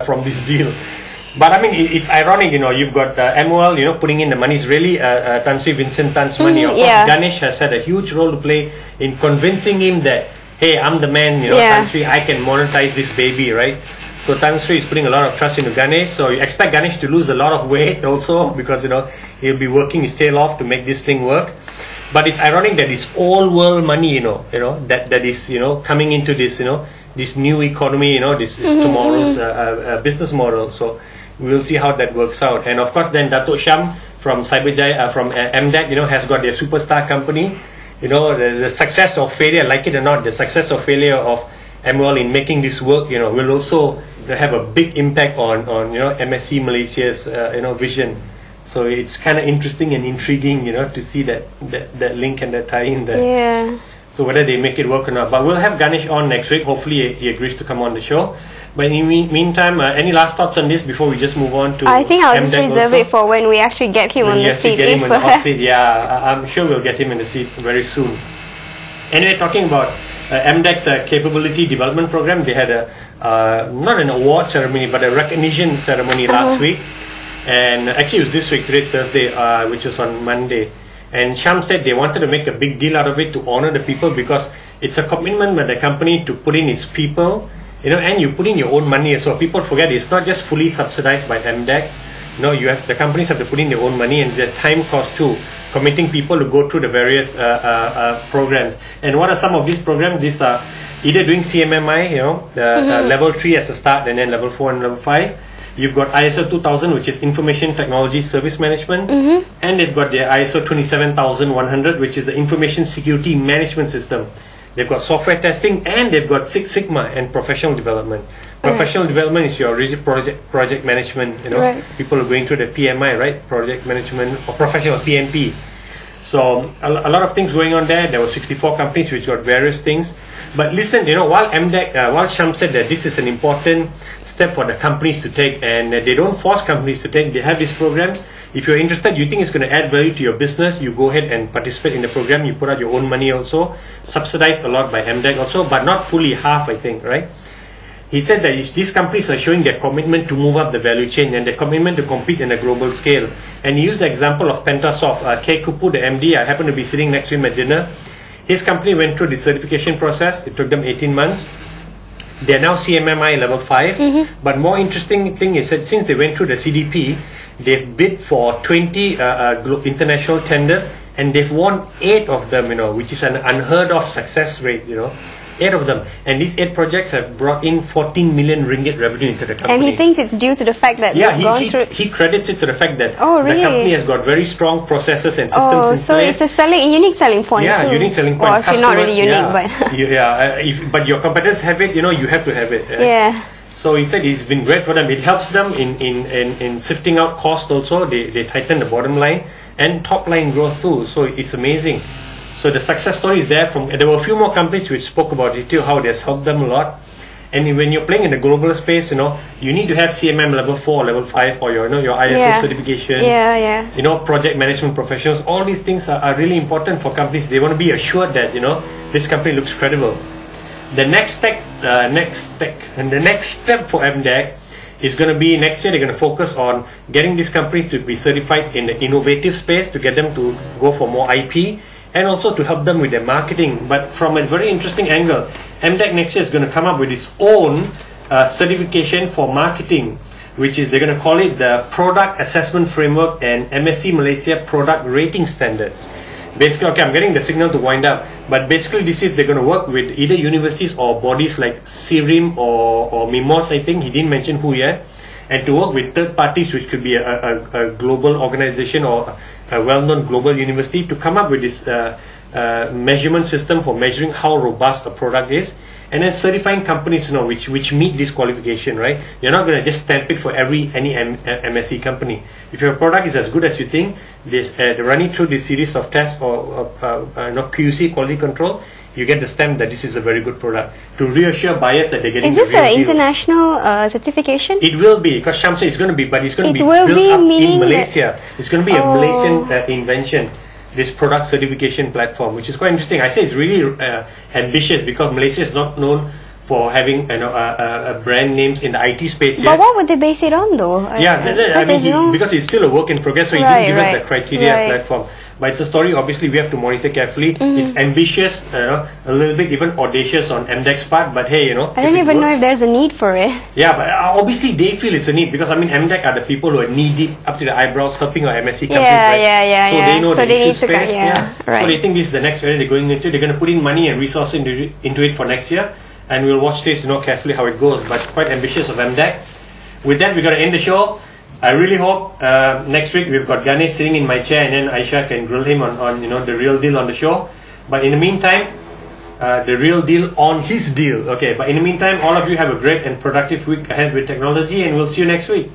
from this deal. But I mean, it's ironic, you've got MOL, putting in the money. It's really Tan Sri Vincent Tan's money. Of course, Ganesh has had a huge role to play in convincing him that, hey, I'm the man, Tan Sri, I can monetize this baby, right? So Tan Sri is putting a lot of trust into Ganesh. So you expect Ganesh to lose a lot of weight also, because, he'll be working his tail off to make this thing work. But it's ironic that it's all world money, that is, coming into this, this new economy, this is tomorrow's business model. So we'll see how that works out. And of course, then Dato' Sham from Cyberjaya, from MDEC, has got their superstar company. The success or failure, like it or not, the success or failure of MOL in making this work, will also have a big impact on MSC Malaysia's, vision. So it's kind of interesting and intriguing, to see that link and that tie-in there. Yeah. So whether they make it work or not. But we'll have Ganesh on next week. Hopefully he agrees to come on the show. But in the meantime, any last thoughts on this before we just move on to I think I'll just MDEC reserve it for when we actually get him on the seat. Get him on the hot seat. Yeah, I'm sure we'll get him in the seat very soon. Anyway, talking about MDEC's capability development program, they had not an award ceremony, but a recognition ceremony last week. And actually it was this week, today's Thursday, which was on Monday. And Sham said they wanted to make a big deal out of it to honor the people, because it's a commitment by the company to put in its people, and you put in your own money. So people forget it's not just fully subsidized by MDEC. The companies have to put in their own money, and the time cost too, committing people to go through the various programs. And what are some of these programs? These are either doing CMMI, level 3 as a start, and then level 4 and level 5. You've got ISO 2000, which is Information Technology Service Management, and they've got their ISO 27100, which is the Information Security Management System. They've got software testing, and they've got Six Sigma and professional development. Professional development is your rigid project management. People are going through the PMI, right? Project management or professional PMP. So a lot of things going on there. There were 64 companies which got various things. But listen, while MDEC, while Sham said that this is an important step for the companies to take, and they don't force companies to take, they have these programs. If you're interested, you think it's going to add value to your business, you go ahead and participate in the program. You put out your own money also, subsidized a lot by MDEC also, but not fully, half, I think, right? He said that these companies are showing their commitment to move up the value chain and their commitment to compete in a global scale. And he used the example of Pentasoft. K. Kupu, the MD, I happened to be sitting next to him at dinner. His company went through the certification process. It took them 18 months. They are now CMMI level 5. But more interesting thing is that since they went through the CDP, they've bid for 20 international tenders, and they've won 8 of them, which is an unheard of success rate, 8 of them. And these 8 projects have brought in 14 million ringgit revenue into the company. And he thinks it's due to the fact that they've gone through... he credits it to the fact that really? The company has got very strong processes and systems in place. So it's a unique selling point. Yeah, unique selling point. Well, actually not really unique, but... but your competitors have it, you have to have it. Yeah. So he said it's been great for them. It helps them in sifting out cost also. They tighten the bottom line and top line growth too. So it's amazing. So the success story is there. There were a few more companies which spoke about it too, how it has helped them a lot. And when you're playing in the global space, you need to have CMM level 4, level 5, or your ISO certification. Project management professionals. All these things are really important for companies. They want to be assured that this company looks credible. The next step for MDEC is going to be next year. They're going to focus on getting these companies to be certified in the innovative space, to get them to go for more IP, and also to help them with their marketing. But from a very interesting angle, MDEC next year is going to come up with its own certification for marketing, which is, they're going to call it the Product Assessment Framework and MSC Malaysia Product Rating Standard. Basically, okay, I'm getting the signal to wind up, but basically they're going to work with either universities or bodies like CIRIM or MIMOS, I think, he didn't mention who yet, and to work with third parties, which could be a global organization or a well-known global university, to come up with this measurement system for measuring how robust a product is, and then certifying companies which meet this qualification, right? You're not going to just stamp it for any MSC company. If your product is as good as you think, running through this series of tests or QC, quality control, you get the stamp that this is a very good product, to reassure buyers that they're getting. Is this an international certification? It will be, because Sham said it's going to be, but it's going to be built up in Malaysia. It's going to be a Malaysian invention, this product certification platform, which is quite interesting. I say it's really ambitious, because Malaysia is not known for having brand names in the IT space. But what would they base it on, though? I mean, because it's still a work in progress, so he didn't give us the criteria platform. But it's a story, obviously, we have to monitor carefully. It's ambitious, a little bit even audacious on MDEC's part, but hey, I don't even know if there's a need for it. Yeah, but obviously they feel it's a need, because I mean, MDEC are the people who are knee-deep up to the eyebrows helping our MSc companies, right? So they know the issue space. So they think this is the next area they're going into. They're going to put in money and resources into it for next year, and we'll watch this, carefully how it goes, but quite ambitious of MDEC. With that, we're going to end the show. I really hope next week we've got Ganesh sitting in my chair, and then Aisha can grill him on the real deal on the show. But in the meantime, the real deal on his deal. Okay, but in the meantime, all of you have a great and productive week ahead with technology, and we'll see you next week.